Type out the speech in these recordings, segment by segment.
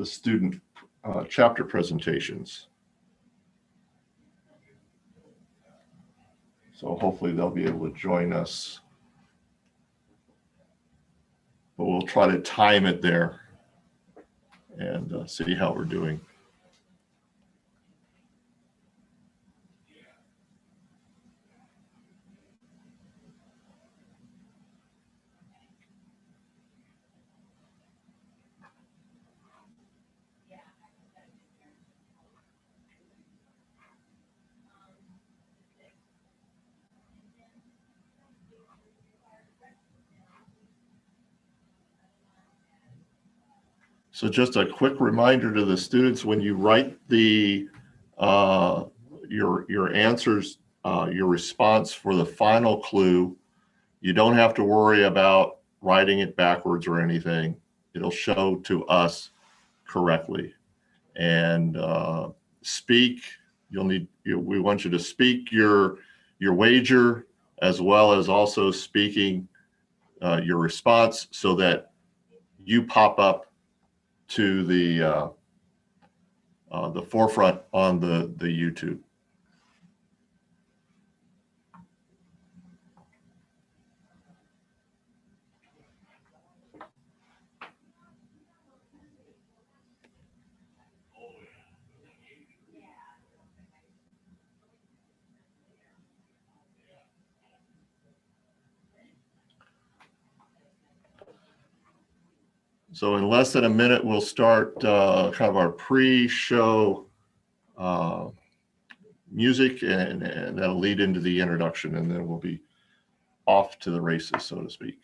the student chapter presentations. So hopefully they'll be able to join us. But we'll try to time it there and see how we're doing. So just a quick reminder to the students, when you write the your answers, your response for the final clue, you don't have to worry about writing it backwards or anything. It'll show to us correctly. And speak, we want you to speak your wager, as well as also speaking your response, so that you pop up to the forefront on the YouTube. So in less than a minute, we'll start kind of our pre-show music, and that'll lead into the introduction, and then we'll be off to the races, so to speak.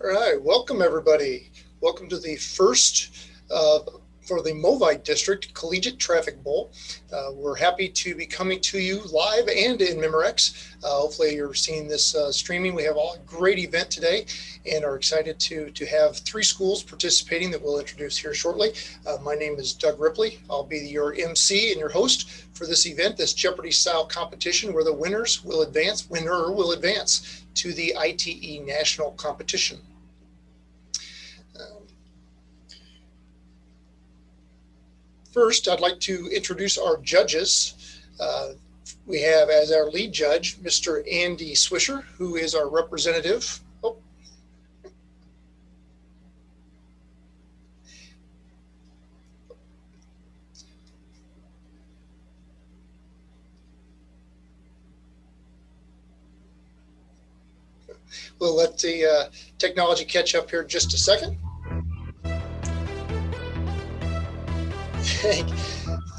All right, welcome everybody. Welcome to the first for the MOVITE District Collegiate Traffic Bowl. We're happy to be coming to you live and in Memorex. Hopefully you're seeing this streaming. We have a great event today and are excited to have 3 schools participating that we'll introduce here shortly. My name is Doug Ripley. I'll be your MC and your host for this event, this Jeopardy style competition where the winner will advance to the ITE National Competition. First, I'd like to introduce our judges. We have as our lead judge, Mr. Andy Swisher, who is our representative. Oh. We'll let the technology catch up here just a second.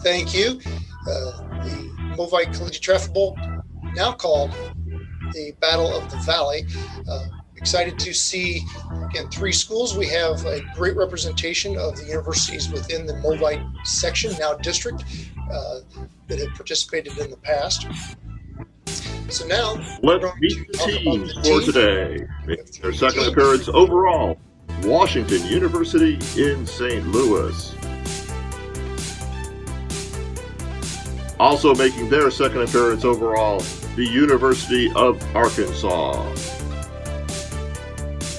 Thank you. The MOVITE Collegiate Traffic Bowl, now called the Battle of the Valley. Excited to see, again, 3 schools. We have a great representation of the universities within the MOVITE section, now district, that have participated in the past. So now, let's meet the teams for today. Their second appearance overall, Washington University in St. Louis. Also making their second appearance overall, the University of Arkansas.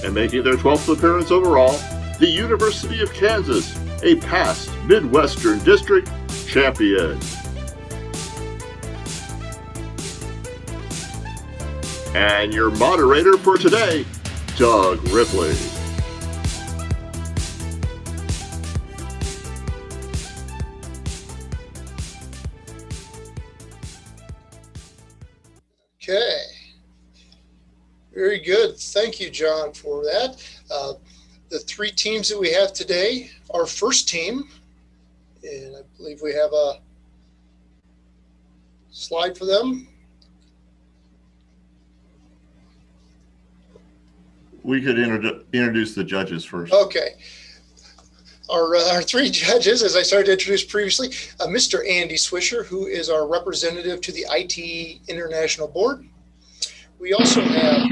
And making their 12th appearance overall, the University of Kansas, a past Midwestern District champion. And your moderator for today, Doug Ripley. Okay, very good. Thank you, John, for that. The 3 teams that we have today, our first team, and I believe we have a slide for them. We could introduce the judges first. Okay. Our 3 judges, as I started to introduce previously, Mr. Andy Swisher, who is our representative to the ITE International Board. We also have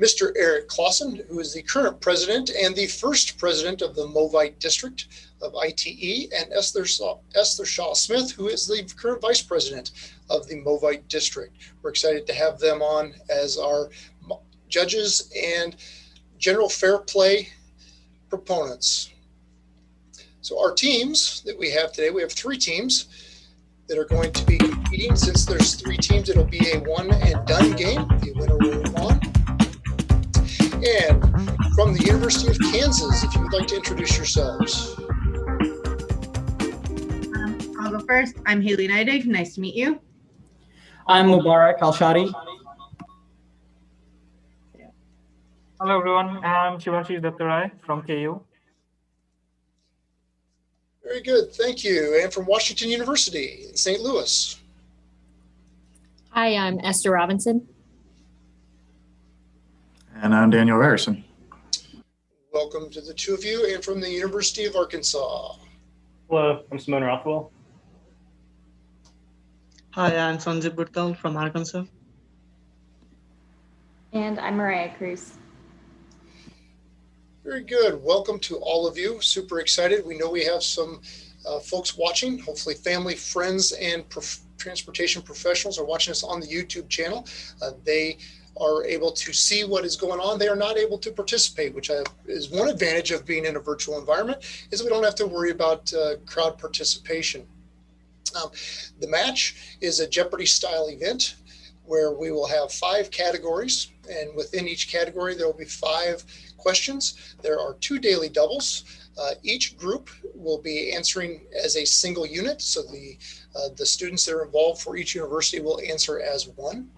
Mr. Eric Clausen, who is the current president and the first president of the MOVITE District of ITE, and Esther Shaw Smith, who is the current vice president of the MOVITE District. We're excited to have them on as our judges and general fair play proponents. So our teams that we have today, we have 3 teams that are going to be competing. Since there's 3 teams, it'll be a one and done game. The winner will move on. And from the University of Kansas, if you would like to introduce yourselves. I'll go first. I'm Haley Neidig. Nice to meet you. I'm Mubarak Al-Shari. Hello everyone, I'm Shivashish Dattarai from KU. Very good, thank you. And from Washington University in St. Louis. Hi, I'm Esther Robinson. And I'm Daniel Harrison. Welcome to the 2 of you, and from the University of Arkansas. Hello, I'm Simone Rothwell. Hi, I'm Sanjay Buttal from Arkansas. And I'm Mariah Cruz. Very good. Welcome to all of you. Super excited. We know we have some folks watching, hopefully family, friends, and transportation professionals are watching us on the YouTube channel. They are able to see what is going on. They are not able to participate, which is one advantage of being in a virtual environment, is we don't have to worry about crowd participation. The match is a Jeopardy style event where we will have 5 categories, and within each category there will be 5 questions. There are 2 daily doubles. Each group will be answering as a single unit, so the students that are involved for each university will answer as one.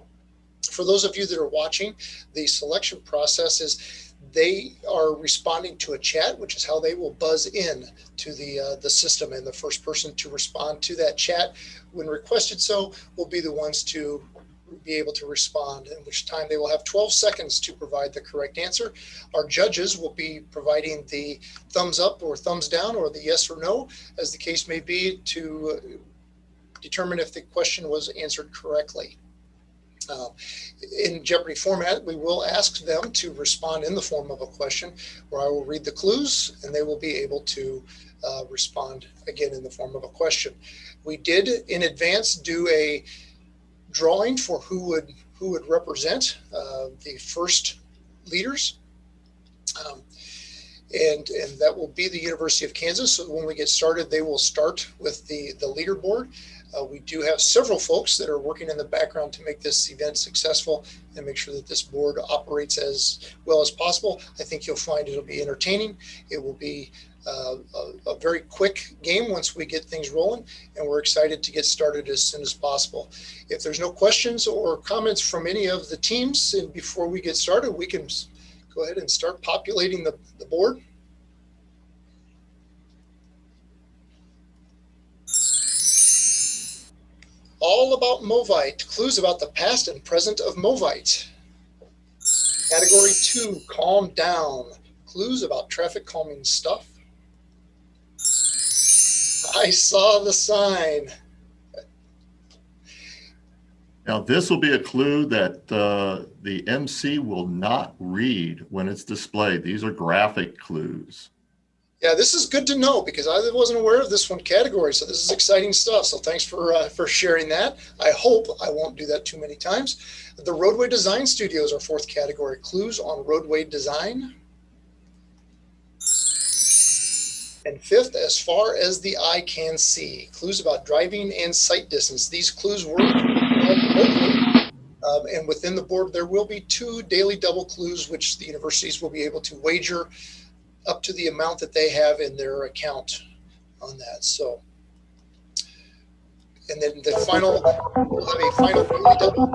For those of you that are watching, the selection process is they are responding to a chat, which is how they will buzz in to the system, and the first person to respond to that chat when requested so will be the ones to be able to respond, in which time they will have 12 seconds to provide the correct answer. Our judges will be providing the thumbs up or thumbs down or the yes or no, as the case may be, to determine if the question was answered correctly. In Jeopardy format, we will ask them to respond in the form of a question, where I will read the clues and they will be able to respond again in the form of a question. We did in advance do a drawing for who would represent the first leaders. And that will be the University of Kansas. So when we get started, they will start with the leaderboard. We do have several folks that are working in the background to make this event successful and make sure that this board operates as well as possible. I think you'll find it'll be entertaining. It will be a very quick game once we get things rolling, and we're excited to get started as soon as possible. If there's no questions or comments from any of the teams, and before we get started, we can go ahead and start populating the board. All about MOVITE, clues about the past and present of MOVITE. Category 2, calm down, clues about traffic calming stuff. I saw the sign. Now, this will be a clue that the MC will not read when it's displayed. These are graphic clues. Yeah, this is good to know because I wasn't aware of this one category. So this is exciting stuff. So thanks for sharing that. I hope I won't do that too many times. The roadway design studio is our fourth category. Clues on roadway design. And fifth, as far as the eye can see, clues about driving and sight distance. These clues were and within the board, there will be 2 daily double clues, which the universities will be able to wager up to the amount that they have in their account on that. So, and then the final, we'll have a final daily double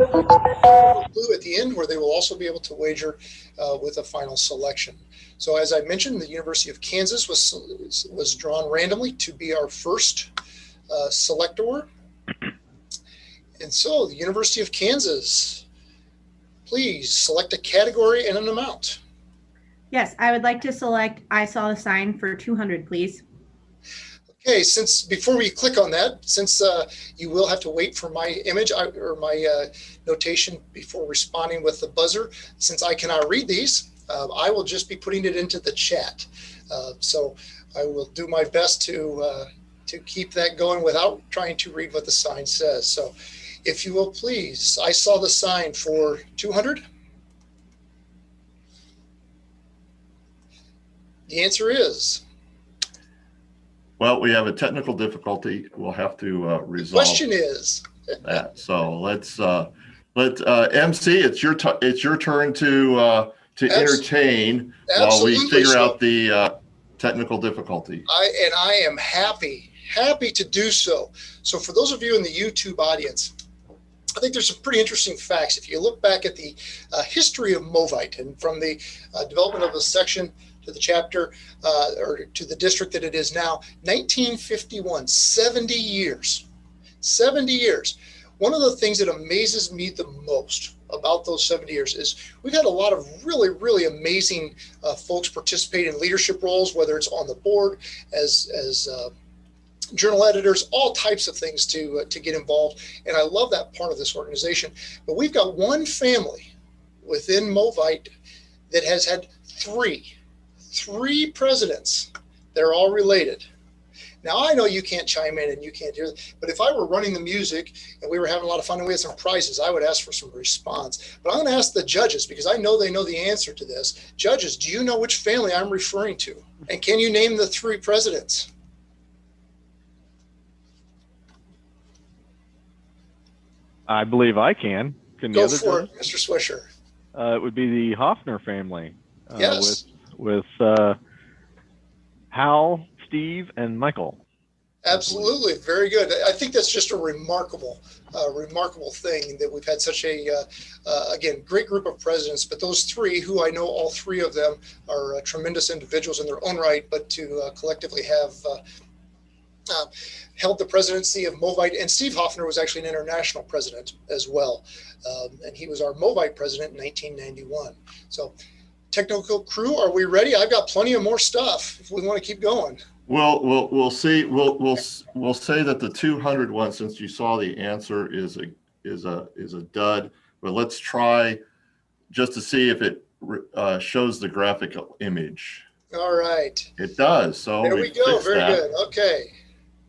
clue at the end where they will also be able to wager with a final selection. So as I mentioned, the University of Kansas was drawn randomly to be our first selector. And so the University of Kansas, please select a category and an amount. Yes, I would like to select I saw the sign for 200, please. Okay, since before we click on that, since you will have to wait for my image or my notation before responding with the buzzer, since I cannot read these, I will just be putting it into the chat. So I will do my best to keep that going without trying to read what the sign says. So if you will please, I saw the sign for 200. The answer is? Well, we have a technical difficulty. We'll have to resolve. Question is that. So let's let MC. It's your turn to entertain while we figure out the technical difficulty. I am happy to do so. So for those of you in the YouTube audience, I think there's some pretty interesting facts. If you look back at the history of MOVITE and from the development of the section to the chapter or to the district that it is now, 1951, 70 years. 70 years. One of the things that amazes me the most about those 70 years is we've had a lot of really, really amazing folks participate in leadership roles, whether it's on the board as journal editors, all types of things to get involved. And I love that part of this organization. But we've got one family within MOVITE that has had three presidents. They're all related. Now, I know you can't chime in and you can't hear, but if I were running the music and we were having a lot of fun and we had some prizes, I would ask for some response. But I'm going to ask the judges because I know they know the answer to this. Judges, do you know which family I'm referring to? And can you name the 3 presidents? I believe I can. Can the Go other for it, judges? Mr. Swisher. It would be the Hoffner family. Yes. With Hal, Steve, and Michael. Absolutely. Very good. I think that's just a remarkable thing that we've had such a, again, great group of presidents, but those 3 who I know all 3 of them are tremendous individuals in their own right, but to collectively have held the presidency of MOVITE, and Steve Hoffner was actually an international president as well. And he was our MOVITE president in 1991. So technical crew, are we ready? I've got plenty of more stuff if we want to keep going. Well, we'll see. We'll say that the 200 one, since you saw the answer, is a dud. But let's try just to see if it shows the graphical image. All right. It does. So There we go. fixed Very that. good. Okay.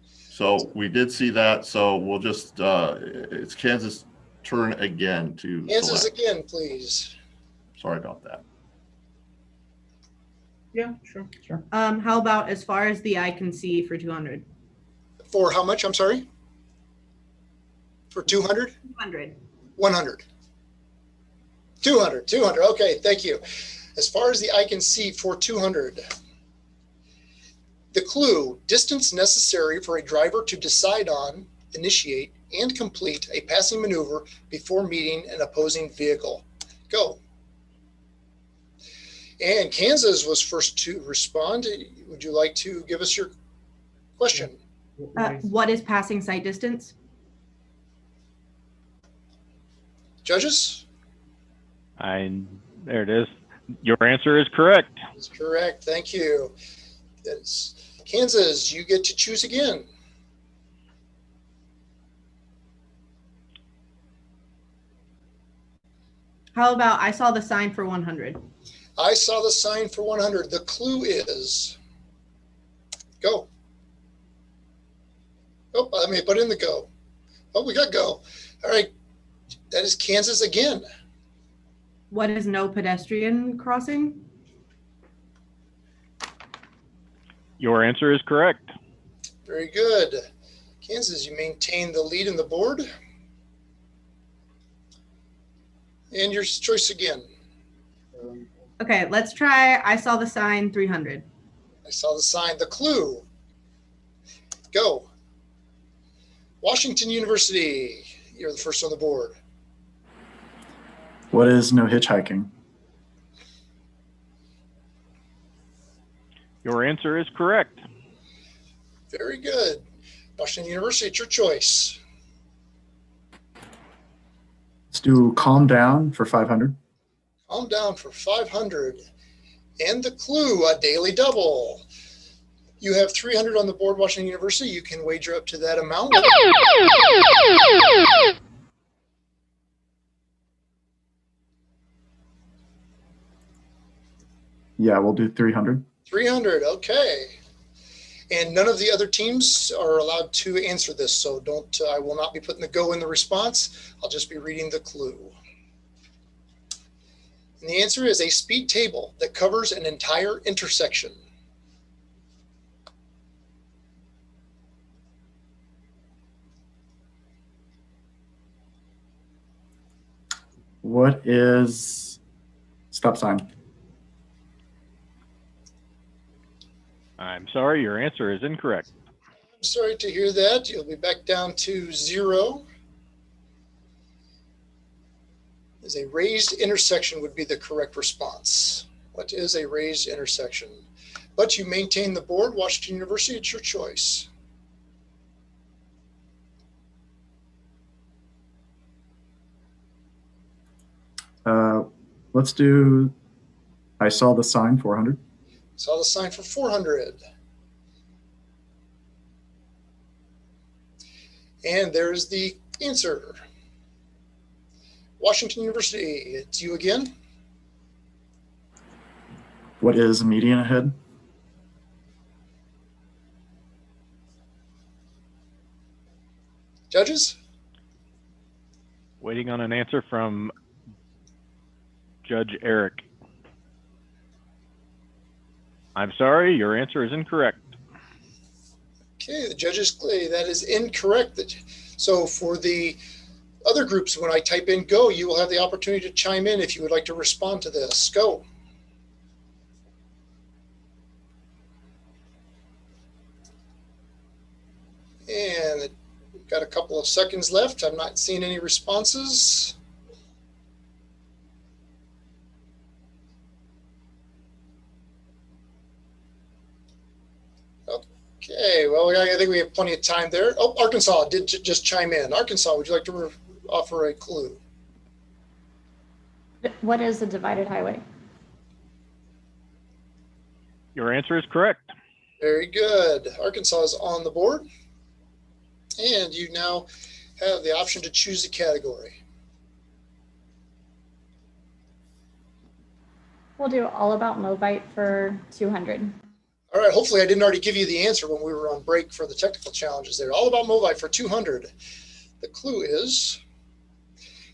So we did see that. So we'll just it's Kansas' turn again to Kansas select. again, please. Sorry about that. Yeah, sure. How about as far as the eye can see for 200? For how much? I'm sorry. For 200? 200. 100. 200. Okay, thank you. As far as the eye can see for 200, the clue, distance necessary for a driver to decide on, initiate, and complete a passing maneuver before meeting an opposing vehicle. Go. And Kansas was first to respond. Would you like to give us your question? What is passing sight distance? Judges? There it is. Your answer is correct. That's correct. Thank you. That's Kansas, you get to choose again. How about I saw the sign for 100? I saw the sign for 100. The clue is go. Oh, let me put in the go. Oh, we got go. All right. That is Kansas again. What is no pedestrian crossing? Your answer is correct. Very good. Kansas, you maintain the lead in the board. And your choice again. Okay, let's try I saw the sign 300. I saw the sign. The clue. Go. Washington University. You're the first on the board. What is no hitchhiking? Your answer is correct. Very good. Washington University, it's your choice. Let's do calm down for 500. Calm down for 500. And the clue, a daily double. You have 300 on the board, Washington University. You can wager up to that amount. Yeah, we'll do 300. 300, okay. And none of the other teams are allowed to answer this, so I will not be putting the go in the response. I'll just be reading the clue. And the answer is a speed table that covers an entire intersection. What is stop sign? I'm sorry, your answer is incorrect. I'm sorry to hear that. You'll be back down to 0. Is a raised intersection would be the correct response. What is a raised intersection? But you maintain the board, Washington University, it's your choice. Let's do I saw the sign 400. Saw the sign for 400. And there's the answer. Washington University, it's you again. What is median ahead? Judges? Waiting on an answer from Judge Eric. I'm sorry, your answer is incorrect. Okay, the judges say that is incorrect. So for the other groups, when I type in go, you will have the opportunity to chime in if you would like to respond to this. Go. And we've got a couple of seconds left. I'm not seeing any responses. Okay, well, I think we have plenty of time there. Oh, Arkansas did just chime in. Arkansas, would you like to offer a clue? What is a divided highway? Your answer is correct. Very good. Arkansas is on the board. And you now have the option to choose a category. We'll do all about MOVITE for 200. All right, hopefully I didn't already give you the answer when we were on break for the technical challenges there. All about MOVITE for 200. The clue is,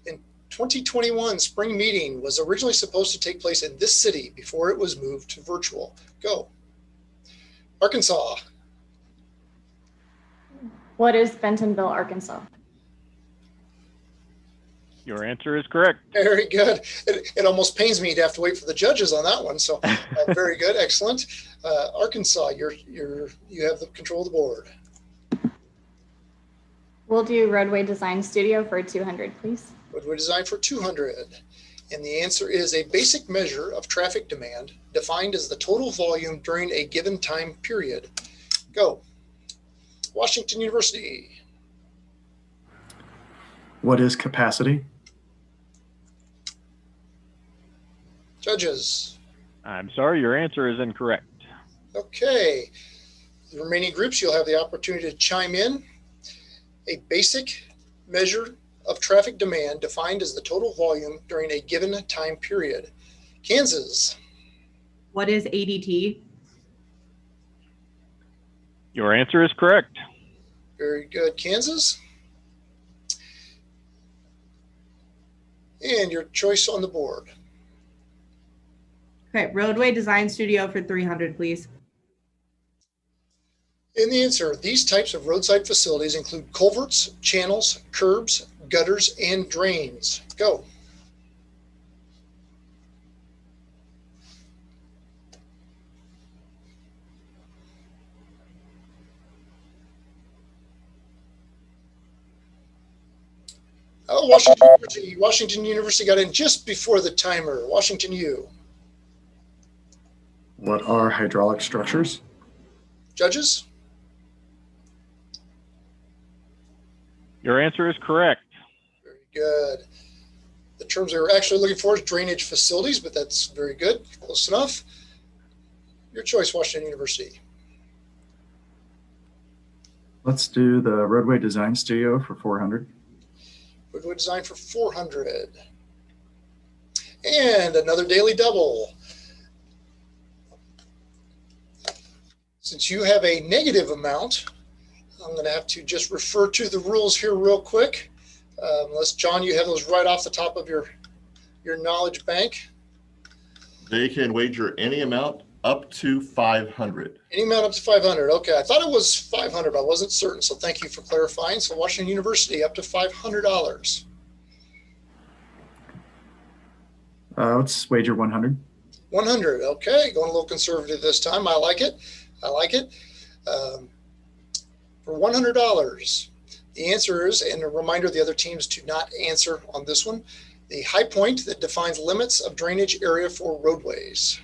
in 2021, spring meeting was originally supposed to take place in this city before it was moved to virtual. Go. Arkansas. What is Bentonville, Arkansas? Your answer is correct. Very good. It almost pains me to have to wait for the judges on that one. So very good. Excellent. Arkansas, you have the control of the board. We'll do roadway design studio for 200, please. Roadway design for 200. And the answer is a basic measure of traffic demand defined as the total volume during a given time period. Go. Washington University. What is capacity? Judges. I'm sorry, your answer is incorrect. Okay. The remaining groups, you'll have the opportunity to chime in. A basic measure of traffic demand defined as the total volume during a given time period. Kansas. What is ADT? Your answer is correct. Very good, Kansas. And your choice on the board. Okay, roadway design studio for 300, please. In the answer, these types of roadside facilities include culverts, channels, curbs, gutters, and drains. Go. Oh, Washington University got in just before the timer. Washington U. What are hydraulic structures? Judges? Your answer is correct. Very good. The terms we were actually looking for is drainage facilities, but that's very good. Close enough. Your choice, Washington University. Let's do the roadway design studio for 400. Roadway design for 400. And another daily double. Since you have a negative amount, I'm going to have to just refer to the rules here real quick. Unless, John, you have those right off the top of your knowledge bank. They can wager any amount up to 500. Any amount up to 500. Okay, I thought it was 500, but I wasn't certain. So thank you for clarifying. So Washington University up to $500. Let's wager 100. 100. Okay, going a little conservative this time. I like it. I like it. For $100, the answer is, and a reminder the other teams to not answer on this one, the high point that defines limits of drainage area for roadways.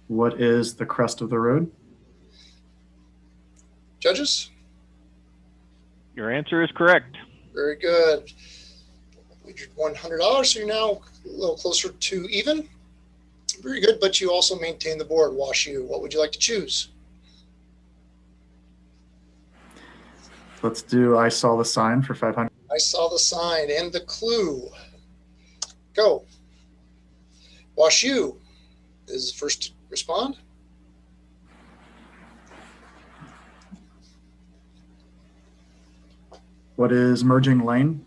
What is the crest of the road? Judges? Your answer is correct. Very good. We did $100, so you're now a little closer to even. Very good, but you also maintain the board. Wash U. What would you like to choose? Let's do I saw the sign for 500. I saw the sign and the clue. Go. Wash U is first to respond. What is merging lane?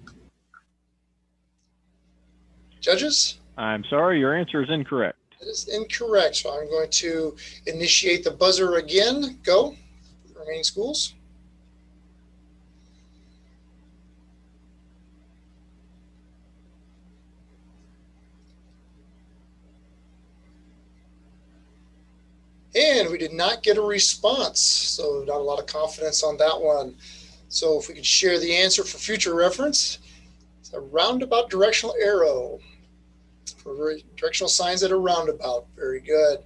Judges? I'm sorry, your answer is incorrect. That is incorrect. So I'm going to initiate the buzzer again. Go. Remaining schools. And we did not get a response. So not a lot of confidence on that one. So if we could share the answer for future reference, it's a roundabout directional arrow. For directional signs at a roundabout. Very good.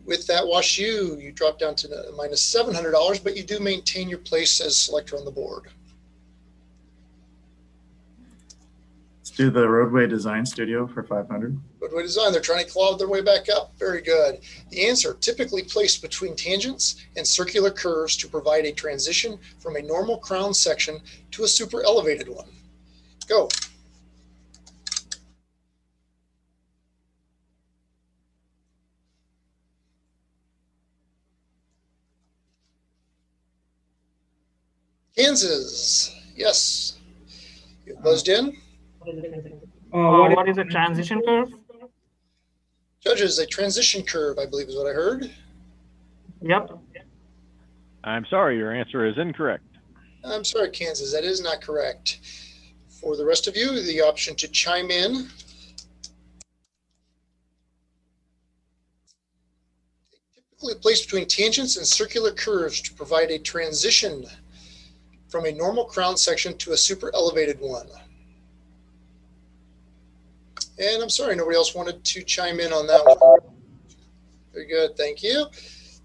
With that, Wash U, you drop down to minus $700, but you do maintain your place as selector on the board. Let's do the roadway design studio for 500. Roadway design, they're trying to claw their way back up. Very good. The answer, typically placed between tangents and circular curves to provide a transition from a normal crown section to a super elevated one. Go. Kansas, yes. You buzzed in. What is a transition curve? Judges, a transition curve, I believe is what I heard. Yep. I'm sorry, your answer is incorrect. I'm sorry, Kansas, that is not correct. For the rest of you, the option to chime in. Typically placed between tangents and circular curves to provide a transition from a normal crown section to a super elevated one. And I'm sorry, nobody else wanted to chime in on that one. Very good, thank you.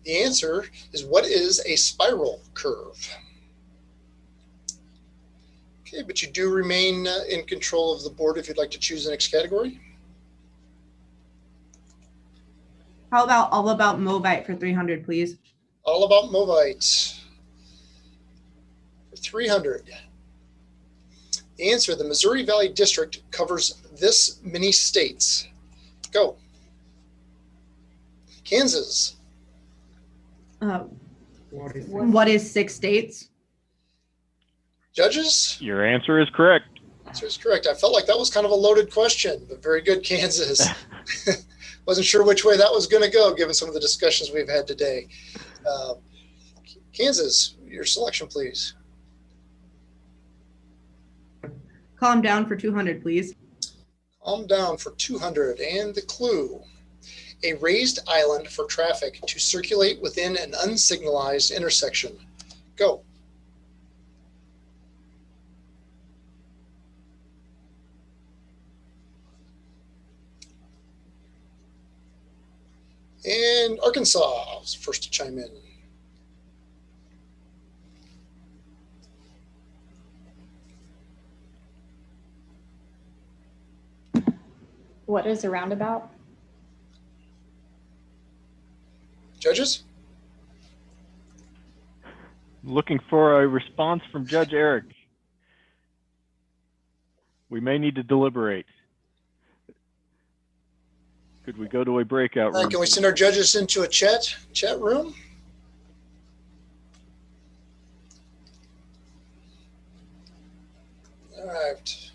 The answer is, what is a spiral curve? Okay, but you do remain in control of the board if you'd like to choose the next category. How about all about MOVITE for 300, please? All about MOVITE. 300. The answer, the Missouri Valley District covers this many states. Go. Kansas. What is 6 states? Judges? Your answer is correct. Answer is correct. I felt like that was kind of a loaded question, but very good, Kansas. Wasn't sure which way that was going to go, given some of the discussions we've had today. Kansas, your selection, please. Calm down for 200, please. Calm down for 200. And the clue, a raised island for traffic to circulate within an unsignalized intersection. Go. And Arkansas is first to chime in. What is a roundabout? Judges? Looking for a response from Judge Eric. We may need to deliberate. Could we go to a breakout room? Can we send our judges into a chat room? All right.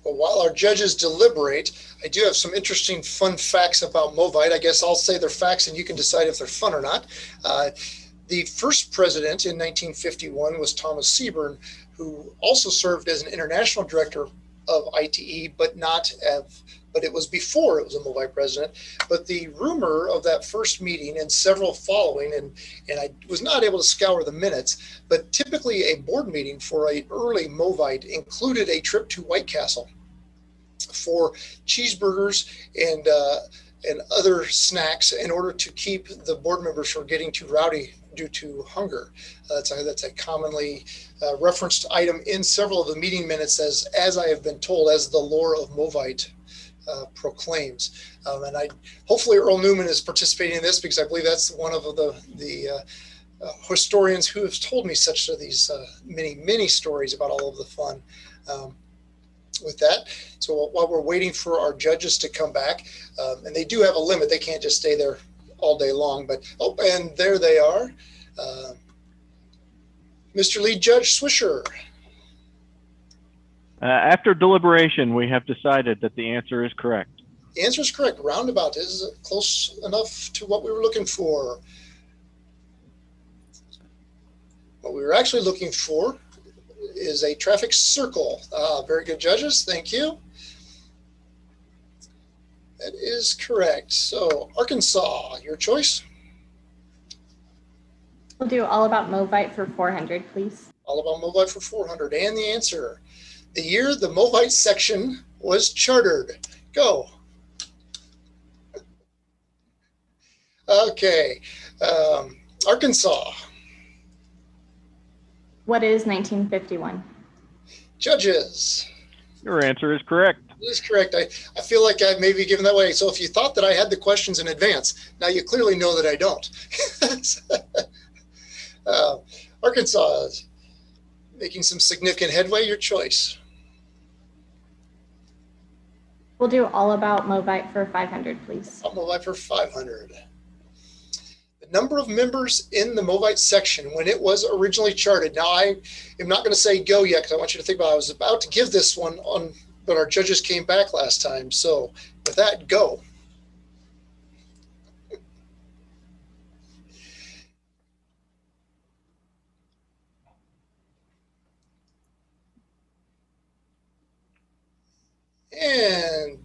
Well, while our judges deliberate, I do have some interesting fun facts about MOVITE. I guess I'll say they're facts and you can decide if they're fun or not. The first president in 1951 was Thomas Seaborn, who also served as an international director of ITE, but it was before it was a MOVITE president. But the rumor of that first meeting and several following, and I was not able to scour the minutes, but typically a board meeting for an early MOVITE included a trip to White Castle for cheeseburgers and other snacks in order to keep the board members from getting too rowdy due to hunger. That's a commonly referenced item in several of the meeting minutes, as I have been told, as the lore of MOVITE proclaims. And hopefully Earl Newman is participating in this, because I believe that's one of the historians who have told me such of these many stories about all of the fun with that. So while we're waiting for our judges to come back, and they do have a limit, they can't just stay there all day long, but and there they are. Mr. Lead Judge Swisher. After deliberation, we have decided that the answer is correct. The answer is correct. Roundabout is close enough to what we were looking for. What we were actually looking for is a traffic circle. Very good, judges. Thank you. That is correct. So, Arkansas, your choice. We'll do all about MOVITE for 400, please. All about MOVITE for 400. And the answer, the year the MOVITE section was chartered? Go. Okay. Arkansas. What is 1951? Judges. Your answer is correct. That is correct. I feel like I may be given that way. So if you thought that I had the questions in advance, now you clearly know that I don't. Arkansas is making some significant headway. Your choice. We'll do all about MOVITE for 500, please. MOVITE for 500. The number of members in the MOVITE section when it was originally charted. Now, I am not going to say go yet because I want you to think about it. I was about to give this one on, but our judges came back last time. So with that, go. And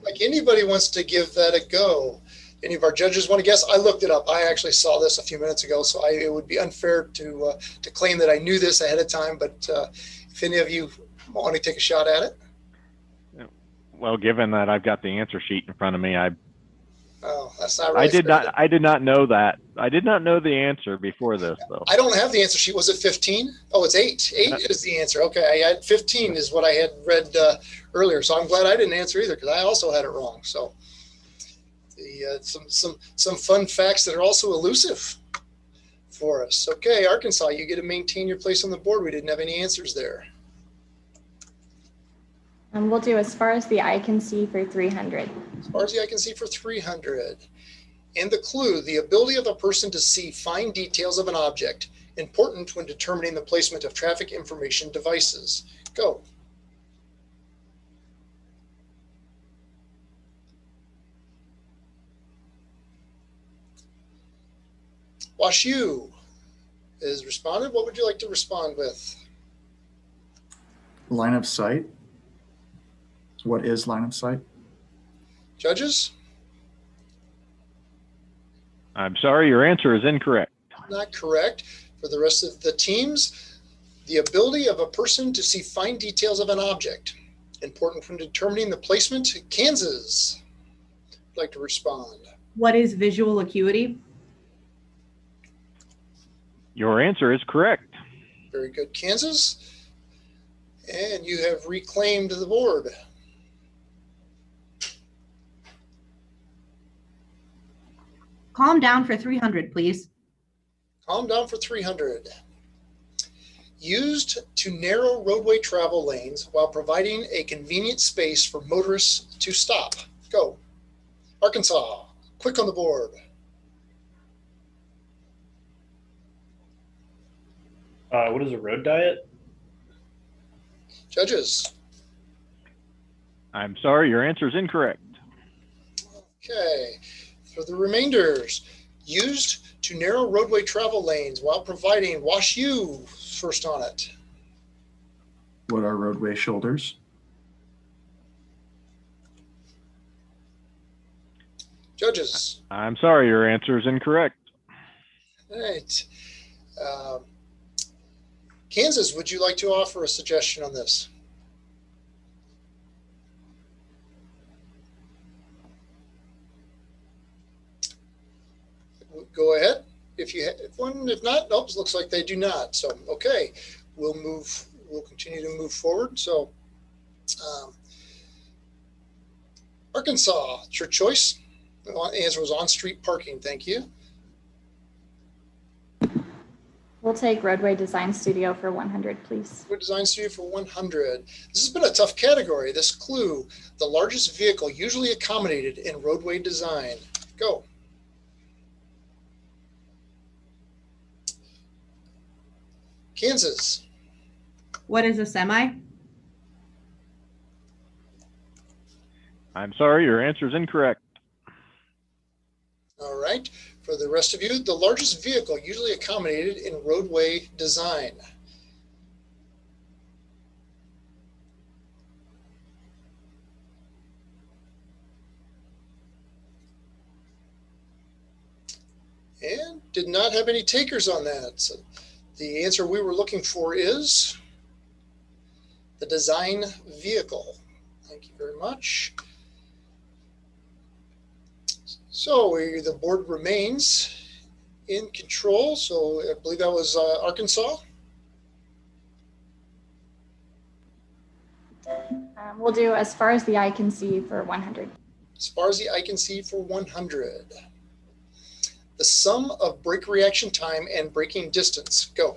like anybody wants to give that a go. Any of our judges want to guess? I looked it up. I actually saw this a few minutes ago, so it would be unfair to claim that I knew this ahead of time. But if any of you want to take a shot at it. Well, given that I've got the answer sheet in front of me, Oh, that's not really I did fair. not. I did not know that. I did not know the answer before this, though. I don't have the answer sheet. Was it 15? Oh, it's 8. 8 is the answer. Okay, I had 15 is what I had read earlier. So I'm glad I didn't answer either because I also had it wrong. So the some fun facts that are also elusive for us. Okay, Arkansas, you get to maintain your place on the board. We didn't have any answers there. We'll do as far as the eye can see for 300. As far as the eye can see for 300. And the clue, the ability of a person to see fine details of an object, important when determining the placement of traffic information devices. Go. WashU is responded. What would you like to respond with? Line of sight. What is line of sight? Judges? I'm sorry, your answer is incorrect. Not correct. For the rest of the teams, the ability of a person to see fine details of an object, important when determining the placement. Kansas would like to respond. What is visual acuity? Your answer is correct. Very good, Kansas. And you have reclaimed the board. Calm down for 300, please. Calm down for 300. Used to narrow roadway travel lanes while providing a convenient space for motorists to stop. Go. Arkansas, quick on the board. What is a road diet? Judges. I'm sorry, your answer is incorrect. Okay. For the remainders, used to narrow roadway travel lanes while providing. WashU first on it. What are roadway shoulders? Judges. I'm sorry, your answer is incorrect. All right. Kansas, would you like to offer a suggestion on this? Go ahead. If you have one, if not, nope, looks like they do not. So, okay, we'll continue to move forward. So, Arkansas, it's your choice. The answer was on-street parking. Thank you. We'll take Roadway Design Studio for 100, please. Roadway Design Studio for 100. This has been a tough category. This clue, the largest vehicle usually accommodated in roadway design. Go. Kansas. What is a semi? I'm sorry, your answer is incorrect. All right. For the rest of you, the largest vehicle usually accommodated in roadway design. And did not have any takers on that. So the answer we were looking for is the design vehicle. Thank you very much. So the board remains in control. So I believe that was Arkansas. We'll do as far as the eye can see for 100. As far as the eye can see for 100. The sum of break reaction time and braking distance. Go.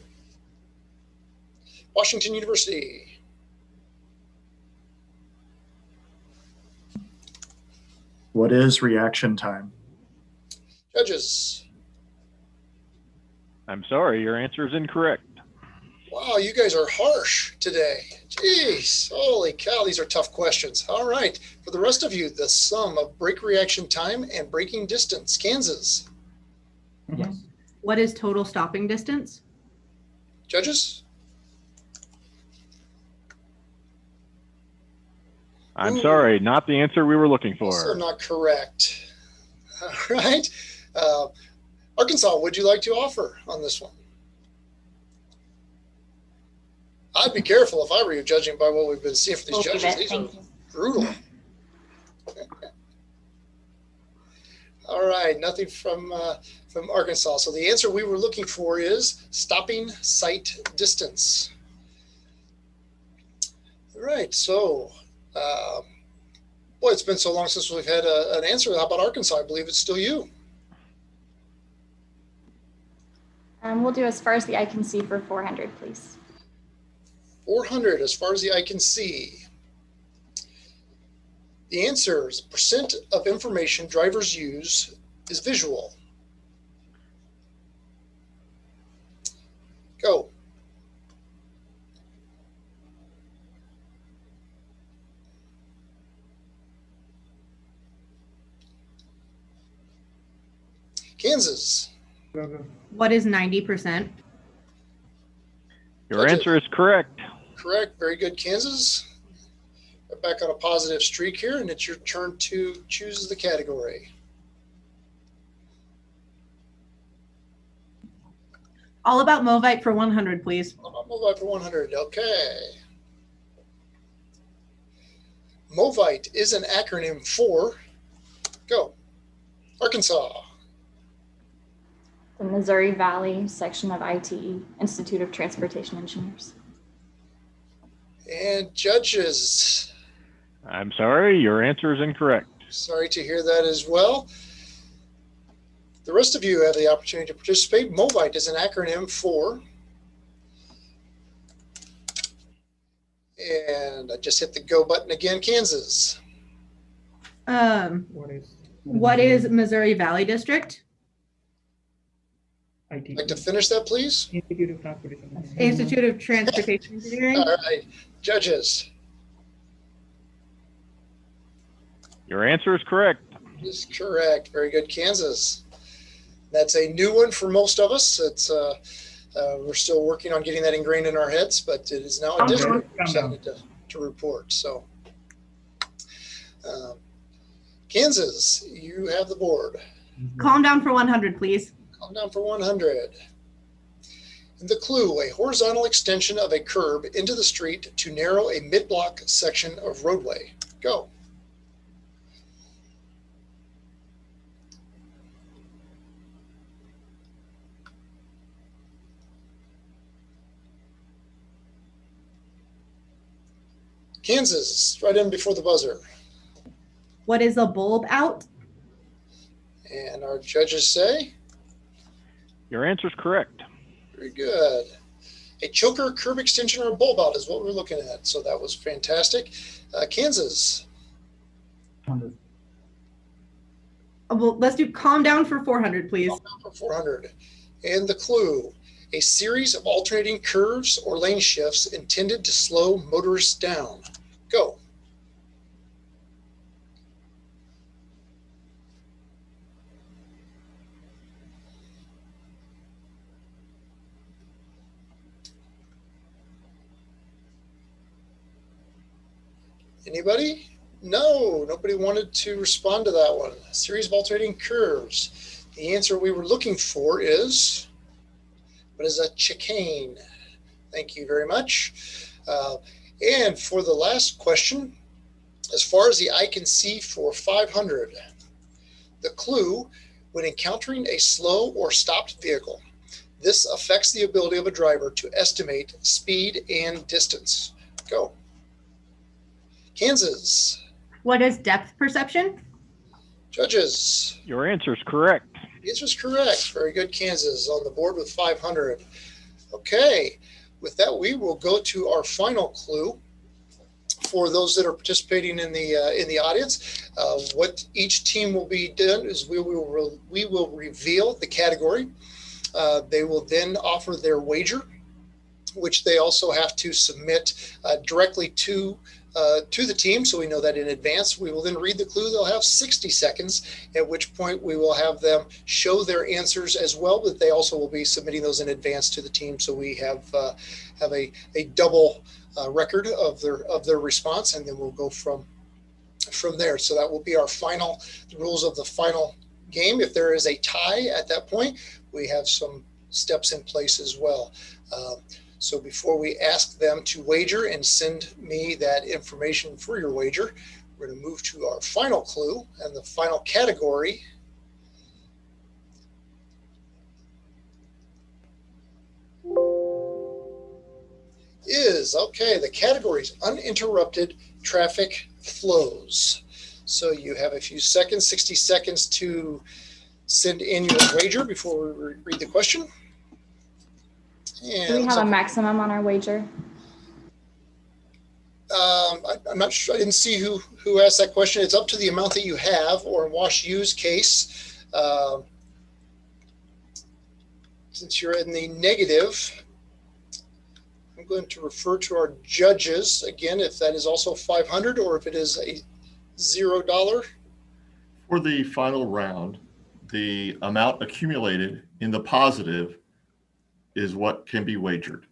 Washington University. What is reaction time? Judges. I'm sorry, your answer is incorrect. Wow, you guys are harsh today. Jeez, holy cow, these are tough questions. All right, for the rest of you, the sum of brake reaction time and braking distance. Kansas. Yes. What is total stopping distance? Judges? I'm sorry, not the answer we were looking Also for. not correct. All right. Arkansas, what would you like to offer on this one? I'd be careful if I were you, judging by what we've been seeing for these We'll leave judges. it. These are Thank you. brutal. All right, nothing from Arkansas. So the answer we were looking for is stopping sight distance. All right, so boy, it's been so long since we've had an answer. How about Arkansas? I believe it's still you. We'll do as far as the eye can see for 400, please. 400 as far as the eye can see. The answer is percent of information drivers use is visual. Go. Kansas. What is 90%? Your answer is correct. Correct. Very good, Kansas. We're back on a positive streak here, and it's your turn to choose the category. All about MOVITE for 100, please. MOVITE for 100. Okay. MOVITE is an acronym for, go, Arkansas. The Missouri Valley section of ITE, Institute of Transportation Engineers. And judges. I'm sorry, your answer is incorrect. Sorry to hear that as well. The rest of you have the opportunity to participate. MOVITE is an acronym for, and I just hit the go button again, Kansas. What is Missouri Valley District? I'd like to finish that, please? Institute of Transportation Engineering. All right, judges. Your answer is correct. Is correct. Very good, Kansas. That's a new one for most of us. It's we're still working on getting that ingrained in our heads, but it is now a district we're excited to report. So, Kansas, you have the board. Calm down for 100, please. Calm down for 100. And the clue: a horizontal extension of a curb into the street to narrow a mid-block section of roadway. Go. Kansas, right in before the buzzer. What is a bulb out? And our judges say, Your answer is correct. very good. A choker, curb extension, or a bulb out is what we're looking at. So that was fantastic. Kansas. Well, let's do calm down for 400, please. For 400. And the clue: a series of alternating curves or lane shifts intended to slow motorists down. Go. Anybody? No, nobody wanted to respond to that one. A series of alternating curves. The answer we were looking for is, what is a chicane? Thank you very much. And for the last question, As far as the eye can see for 500, the clue: when encountering a slow or stopped vehicle, this affects the ability of a driver to estimate speed and distance. Go. Kansas. What is depth perception? Judges. Your answer is correct. The answer is correct. Very good, Kansas, on the board with 500. Okay, with that, we will go to our final clue. For those that are participating in the audience, what each team will be done is we will reveal the category. They will then offer their wager, which they also have to submit directly to the team, so we know that in advance. We will then read the clue. They'll have 60 seconds, at which point we will have them show their answers as well, but they also will be submitting those in advance to the team, so we have a double record of their response, and then we'll go from there. So that will be our final, the rules of the final game. If there is a tie at that point, we have some steps in place as well. So before we ask them to wager and send me that information for your wager, we're going to move to our final clue, and the final category is, okay, the category is uninterrupted traffic flows. So you have a few seconds, 60 seconds to send in your wager before we read the question. And Do we have a maximum on our wager? I'm not sure. I didn't see who asked that question. It's up to the amount that you have, or in Wash U's case, since you're in the negative, I'm going to refer to our judges again, if that is also 500 or if it is a $0. For the final round, the amount accumulated in the positive is what can be wagered.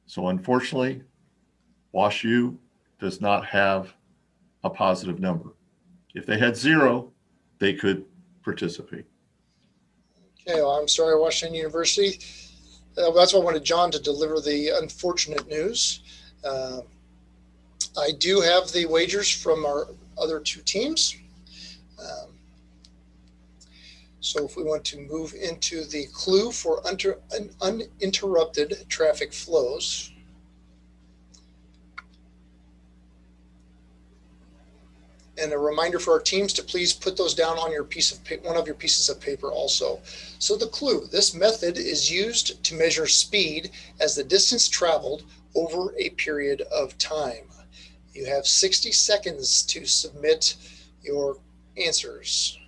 So unfortunately, Wash U does not have a positive number. If they had 0, they could participate. Okay, well, I'm sorry, Washington University. That's why I wanted John to deliver the unfortunate news. I do have the wagers from our other two teams. So if we want to move into the clue for uninterrupted traffic flows. And a reminder for our teams to please put those down on your piece of one of your pieces of paper also. So the clue: this method is used to measure speed as the distance traveled over a period of time. You have 60 seconds to submit your answers.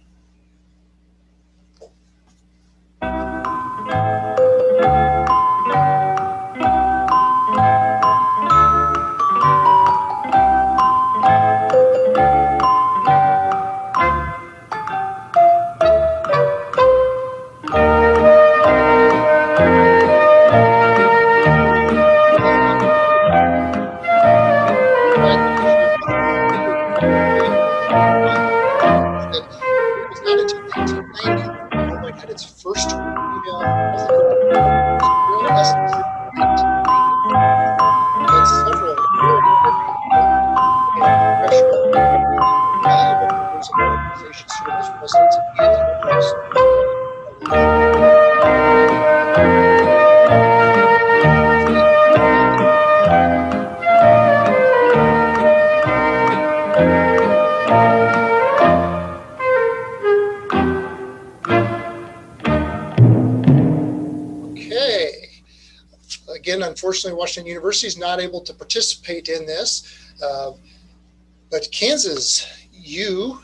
Unfortunately, Washington University is not able to participate in this, but Kansas, you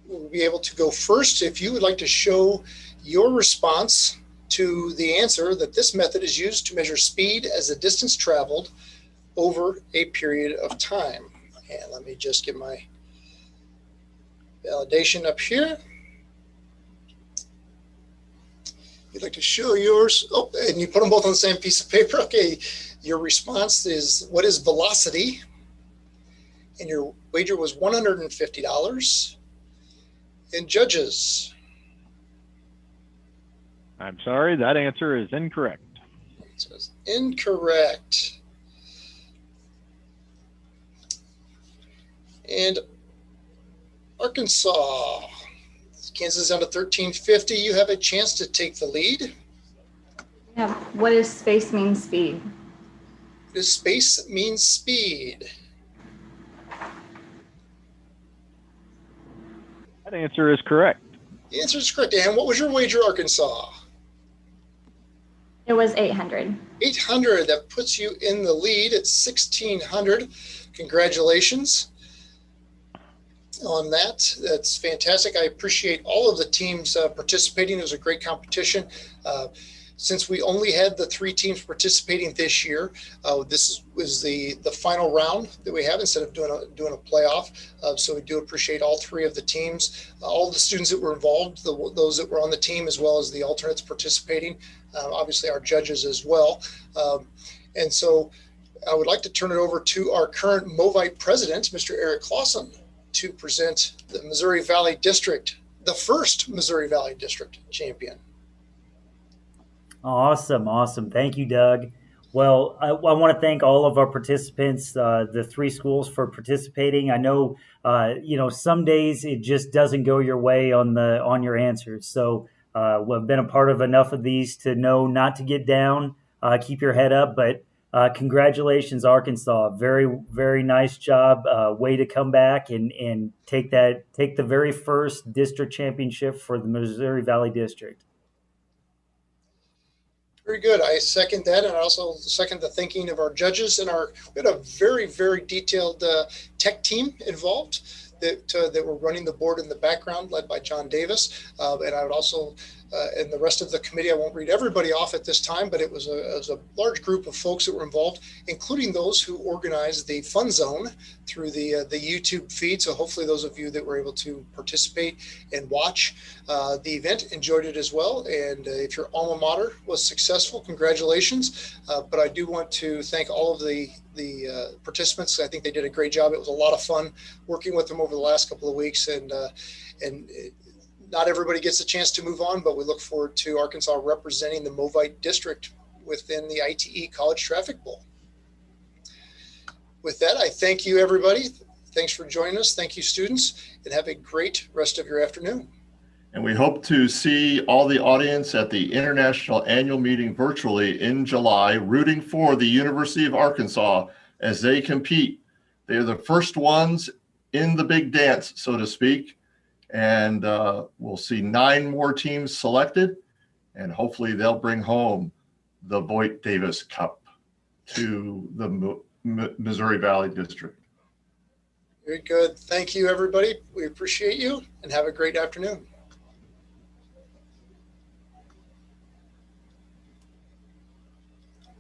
will be able to go first if you would like to show your response to the answer that this method is used to measure speed as the distance traveled over a period of time. And let me just get my validation up here. You'd like to show yours. Oh, and you put them both on the same piece of paper. Okay, your response is, what is velocity? And your wager was $150. And judges. I'm sorry, that answer is incorrect. It says incorrect. And Arkansas, Kansas is down to 1350. You have a chance to take the lead. Yeah. What does space mean speed? Does space mean speed? That answer is correct. The answer is correct. And what was your wager, Arkansas? It was 800. 800. That puts you in the lead at 1600. Congratulations on that. That's fantastic. I appreciate all of the teams participating. It was a great competition. Since we only had the 3 teams participating this year, this was the final round that we have instead of doing a playoff. So we do appreciate all 3 of the teams, all the students that were involved, those that were on the team, as well as the alternates participating, obviously our judges as well. And so I would like to turn it over to our current MOVITE president, Mr. Eric Clausen, to present the Missouri Valley District, the first Missouri Valley District champion. Awesome. Awesome. Thank you, Doug. Well, I want to thank all of our participants, the 3 schools, for participating. I know, some days it just doesn't go your way on your answers. So we've been a part of enough of these to know not to get down, keep your head up. But congratulations, Arkansas. Very, very nice job. Way to come back and take the very first district championship for the Missouri Valley District. Very good. I second that, and I also second the thinking of our judges. And we had a very, very detailed tech team involved that were running the board in the background, led by John Davis. And I would also, and the rest of the committee, I won't read everybody off at this time, but it was a large group of folks that were involved, including those who organized the Fun Zone through the YouTube feed. So hopefully those of you that were able to participate and watch the event enjoyed it as well. And if your alma mater was successful, congratulations. But I do want to thank all of the participants. I think they did a great job. It was a lot of fun working with them over the last couple of weeks, and not everybody gets a chance to move on, but we look forward to Arkansas representing the MOVITE district within the ITE College Traffic Bowl. With that, I thank you, everybody. Thanks for joining us. Thank you, students, and have a great rest of your afternoon. And we hope to see all the audience at the International Annual Meeting virtually in July, rooting for the University of Arkansas as they compete. They're the first ones in the big dance, so to speak. And we'll see 9 more teams selected, and hopefully they'll bring home the Voight Davis Cup to the Missouri Valley District. Very good. Thank you, everybody. We appreciate you, and have a great afternoon.